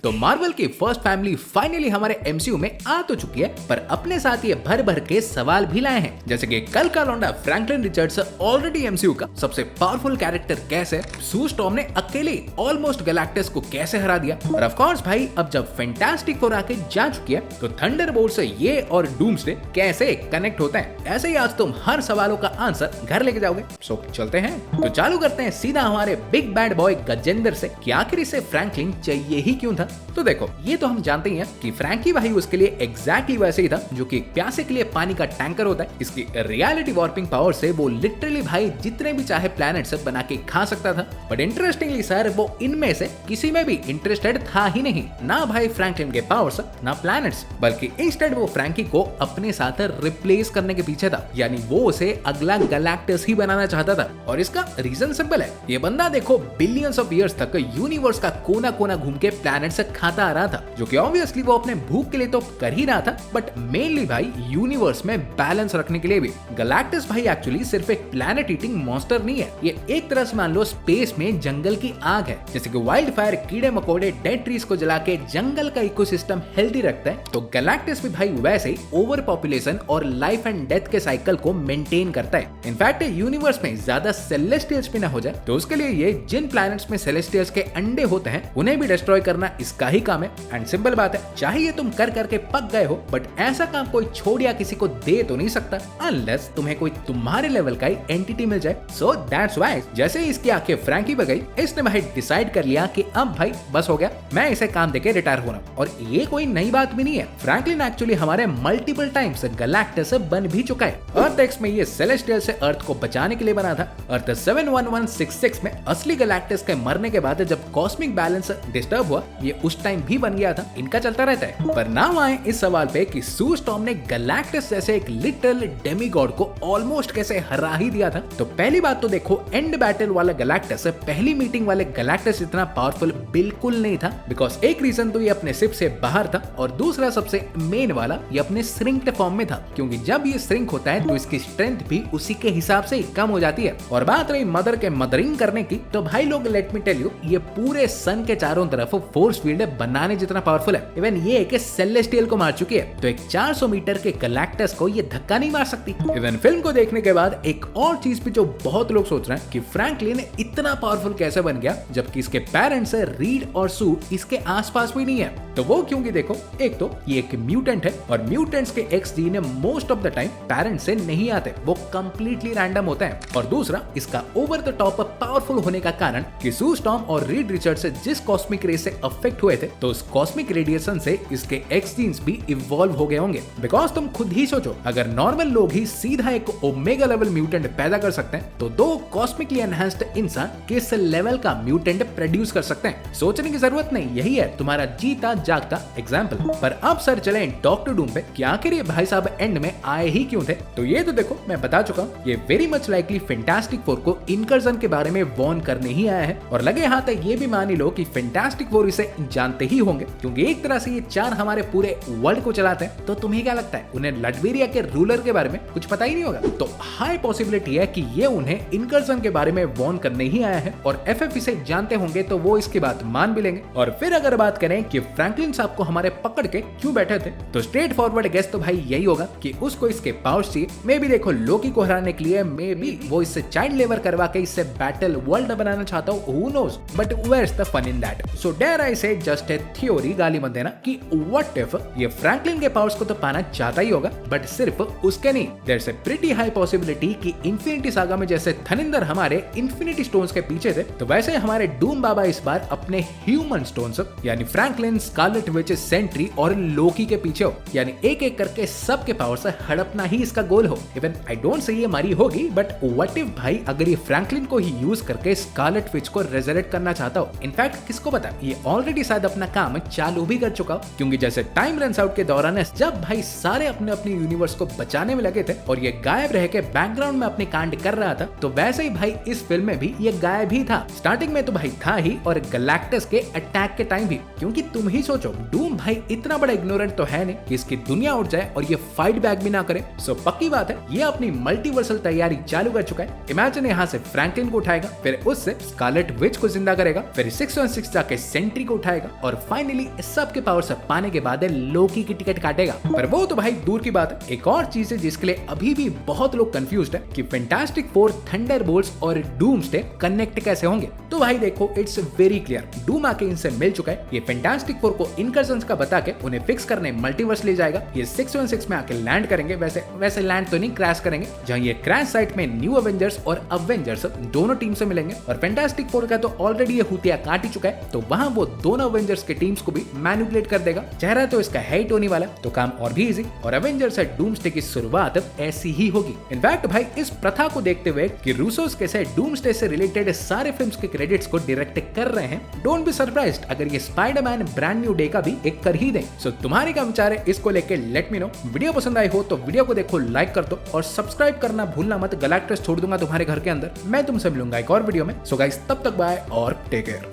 तो मार्वल की first family finally हमारे एमसीयू में आ तो चुकी है, पर अपने साथ ये भर भर के सवाल भी लाए हैं, जैसे कि कल का लौंडा फ्रैंकलिन रिचर्ड्स ऑलरेडी एमसीयू का सबसे पावरफुल कैरेक्टर कैसे, सू स्टॉर्म ने अकेले ऑलमोस्ट गैलेक्टस को कैसे हरा दिया, और ऑफ कोर्स भाई अब जब फैंटास्टिक फोर आके जा चुकी है तो थंडरबोल्ट से ये और डूम्सडे कैसे कनेक्ट होता है। ऐसे ही आज तुम हर सवालों का आंसर घर लेके जाओगे। सो चलते हैं, तो चालू करते हैं सीधा हमारे बिग बैड बॉय गजेंद्र से कि आखिर इसे फ्रैंकलिन चाहिए ही क्यों था। तो देखो, ये तो हम जानते ही हैं कि फ्रैंकी भाई उसके लिए एग्जैक्टली वैसे ही था जो कि एक प्यासे के लिए पानी का टैंकर होता है। इसकी रियलिटी वार्पिंग पावर से वो लिटरली भाई जितने भी चाहे प्लैनेट्स बना के खा सकता था। बट इंटरेस्टिंगली सर, वो इनमें से किसी में भी इंटरेस्टेड था ही नहीं, ना भाई फ्रैंकलिन के पावर्स ना प्लैनेट्स, बल्कि इंस्टेड वो फ्रैंकी को अपने साथ रिप्लेस करने के पीछे था, यानी वो उसे अगला गैलेक्टस ही बनाना चाहता था। और इसका रीजन सिंपल है, ये बंदा देखो बिलियंस ऑफ ईयर्स तक यूनिवर्स का कोना कोना घूम के प्लैनेट से खाता आ रहा था, जो कि ऑब्वियसली वो अपने भूख के लिए तो कर ही रहा था, बट मेनली भाई यूनिवर्स में बैलेंस रखने के लिए भी। गैलेक्टस भाई एक्चुअली सिर्फ एक प्लैनेट ईटिंग मॉन्स्टर नहीं है, ये एक तरह से मान लो स्पेस में जंगल की आग है। जैसे कि वाइल्ड फायर कीड़े मकोड़े डेड ट्रीज को जला के जंगल का इकोसिस्टम हेल्दी रखता है, तो गैलेक्टस भी भाई वैसे ही ओवर पॉपुलेशन और लाइफ एंड डेथ के साइकिल को मेंटेन करता है। इनफैक्ट यूनिवर्स में ज्यादा सेलेस्टियल्स भी ना हो जाए, तो उसके लिए ये जिन प्लैनेट्स में सेलेस्टियल्स के अंडे होते हैं उन्हें भी डिस्ट्रॉय करना इसका ही काम है। एंड सिंपल बात है, चाहे ये तुम कर करके पक गए हो, बट ऐसा काम कोई छोड़ या किसी को दे तो नहीं सकता अनलेस तुम्हें कोई तुम्हारे लेवल का ही एंटिटी मिल जाए। सो दैट्स व्हाई जैसे ही इसकी आंखें फ्रैंकी पे गई, इसने भाई डिसाइड कर लिया कि अब भाई बस हो गया, मैं इसे काम देके रिटायर होना। और ये कोई नई बात भी नहीं है, फ्रैंकलिन एक्चुअली हमारे मल्टीपल टाइम्स गैलेक्टस बन भी चुका है। अर्थ एक्स में ये सेलेस्टियल से अर्थ को बचाने के लिए बना था। अर्थ 71166 में असली गैलेक्टस के मरने के बाद जब कॉस्मिक बैलेंस डिस्टर्ब हुआ, ये उस टाइम भी बन गया था। इनका चलता रहता है। पर नाउ आए इस सवाल पे कि सू स्टॉर्म ने गैलेक्टस जैसे एक लिटरल डेमीगॉड को ऑलमोस्ट कैसे हरा ही दिया था। तो पहली बात तो देखो, एंड बैटल वाला गैलेक्टस पहली मीटिंग वाले गैलेक्टस इतना पावरफुल बिल्कुल नहीं था, बिकॉज एक रीजन तो ये अपने शिप से बाहर था, और दूसरा सबसे मेन वाला ये अपने श्रिंक्ड फॉर्म में था, क्योंकि जब ये श्रिंक होता है तो इसकी स्ट्रेंथ भी उसी के हिसाब से कम हो जाती है। और बात रही मदर के मदरिंग करने की, तो भाई लोग लेट मी टेल यू, ये पूरे सन के चारों तरफ फोर्स फील्ड बनाने जितना पावरफुल है। इवन ये एक सेलेस्टियल को मार चुकी है, तो एक 400 मीटर के गैलेक्टस को ये धक्का नहीं मार सकती। इवन फिल्म को देखने के बाद एक और चीज भी जो बहुत लोग सोच रहे हैं कि फ्रैंकलिन इतना पावरफुल कैसे बन गया, जबकि इसके पेरेंट्स रीड और सू इसके आसपास भी नहीं है। तो वो क्योंकि देखो, एक तो ये एक म्यूटेंट है, और म्यूटेंट्स के x gene most of the time parents से नहीं आते, वो कंप्लीटली रैंडम होते हैं। और दूसरा, इसका ओवर द टॉप पावरफुल होने का कारण कि सू स्टॉर्म और रीड रिचर्ड्स जिस कॉस्मिक रे से अफेक्ट हुए थे, तो उस कॉस्मिक रेडिएशन से इसके एक्स जीन्स भी इवॉल्व हो गए होंगे। बिकॉज तुम खुद ही सोचो, अगर नॉर्मल लोग ही सीधा एक ओमेगा लेवल म्यूटेंट पैदा कर सकते हैं, तो दो कॉस्मिकली एनहांस्ड इंसान किस लेवल का म्यूटेंट प्रोड्यूस कर सकते हैं। सोचने की जरूरत नहीं, यही है तुम्हारा जीता जागता एग्जाम्पल। पर अब सर चले डॉक्टर डूम पे कि आखिर ये भाई साहब एंड में आए ही क्यों थे। तो ये तो देखो, मैं बता चुका हूँ, ये very much likely fantastic four को इनकर्जन के बारे में वॉर्न करने ही आया है। और लगे हाथ ये भी मान ही लो कि फैंटास्टिक फोर इसे जानते ही होंगे, क्योंकि एक तरह से ये चार हमारे पूरे वर्ल्ड को चलाते हैं। तो तुम्हें क्या लगता है, उन्हें लटवेरिया के रूलर के बारे में कुछ पता ही नहीं होगा? तो हाई पॉसिबिलिटी है कि ये उन्हें इनकर्जन के बारे में वॉर्न करने ही आया है, और एफएफ इसे जानते होंगे तो वो इसकी बात मान भी लेंगे। और फिर अगर बात करें कि फ्रैंकलिन साहब को हमारे पकड़ के क्यों बैठे थे, तो स्ट्रेट फॉरवर्ड गेस तो भाई यही होगा कि उसको इसके पावर्स चाहिए। मे बी देखो, लोकी को हराने के लिए मे बी वो इससे चाइल्ड लेबर करवा के इससे बैटल वर्ल्ड बनाना चाहता हो, who knows, but where's the fun in that. So dare I say just a theory, गाली मत देना, कि व्हाट इफ ये फ्रैंकलिन के पावर्स को तो पाना चाहता ही होगा, बट सिर्फ उसके नहीं, there is a pretty high possibility कि इन्फिनिटी सागा में जैसे थनिंदर हमारे इन्फिनिटी स्टोन्स के पीछे थे, तो वैसे हमारे डूम बाबा इस बार अपने ह्यूमन स्टोन्स यानी फ्रैंकलिन, स्कारलेट विच, सेंट्री और लोकी के पीछे हो, यानी एक एक करके सबके पावर से हड़पना ही इसका गोल हो। इवन आई डोंट से ये मारी होगी, बट व्हाट इफ भाई अगर ये फ्रैंकलिन को ही यूज करके स्कारलेट विच को रेजरेक्ट करना चाहता हो। इनफैक्ट किसको पता, ये ऑलरेडी शायद अपना काम चालू भी कर चुका हो, क्योंकि जैसे टाइम रन्स आउट के दौरान जब भाई सारे अपने अपने यूनिवर्स को बचाने में लगे थे और ये गायब रह के बैकग्राउंड में अपने कांड कर रहा था, तो वैसे ही भाई इस फिल्म में भी ये गायब ही था। स्टार्टिंग में तो भाई था ही, और गैलेक्टस के अटैक के टाइम भी, क्योंकि तुम ही सोचो, डूम भाई इतना बड़ा इग्नोरेंट तो है नहीं कि इसकी दुनिया उठ जाए और ये फाइट बैक भी ना करे। सो पक्की बात है, ये अपनी मल्टीवर्सल तैयारी चालू कर चुका है। इमेजिन यहाँ से फ्रैंकलिन को उठाएगा, फिर उससे स्कारलेट विच को जिंदा करेगा, फिर 616 जाके सेंट्री को उठाएगा, उठाएगा और फाइनली सबके पावर सब पाने के बाद लोकी की टिकट काटेगा। पर वो तो भाई दूर की बात है। एक और चीज है जिसके लिए अभी भी बहुत लोग कंफ्यूज्ड है कि फैंटास्टिक फोर, थंडरबोल्ट्स और डूम्सडे कनेक्ट कैसे होंगे। तो भाई देखो, इट्स वेरी क्लियर। डूम आके इनसे मिल चुका है। ये फैंटास्टिक फोर को इनकर्जन्स का बता के उन्हें फिक्स करने मल्टीवर्स ले जाएगा। ये 616 में आके लैंड करेंगे। वैसे लैंड तो नहीं, क्रैश करेंगे। जहां ये क्रैश साइट में न्यू अवेंजर्स और अवेंजर्स दोनों टीम से मिलेंगे। और फैंटास्टिक फोर का तो ऑलरेडी ये हुतिया काट ही चुका है, तो वहां वो दोनों अवेंजर्स के टीम्स को भी मैनिपुलेट कर देगा। चेहरा तो इसका है ही टोनी वाला, तो काम और भी इजी। और अवेंजर्स एट डूम्सडे की शुरुआत ऐसी ही होगी। इनफैक्ट भाई इस प्रथा को देखते हुए कि रूसोस कैसे डूम्सडे से रिलेटेड सारे फिल्म्स के क्रेडिट्स को डायरेक्ट कर रहे हैं, डोंट बी सरप्राइज्ड अगर ये स्पाइडरमैन ब्रांड न्यू डे का भी एक कर ही दें। सो तुम्हारे क्या विचार है इसको लेके, लेट मी नो। वीडियो पसंद आई हो तो वीडियो को देखो, लाइक कर दो और सब्सक्राइब करना भूलना मत। गैलेक्टस छोड़ दूंगा तुम्हारे घर के अंदर। मैं तुमसे मिलूंगा एक और वीडियो में। सो गाइस, तब तक बाय और टेक केयर।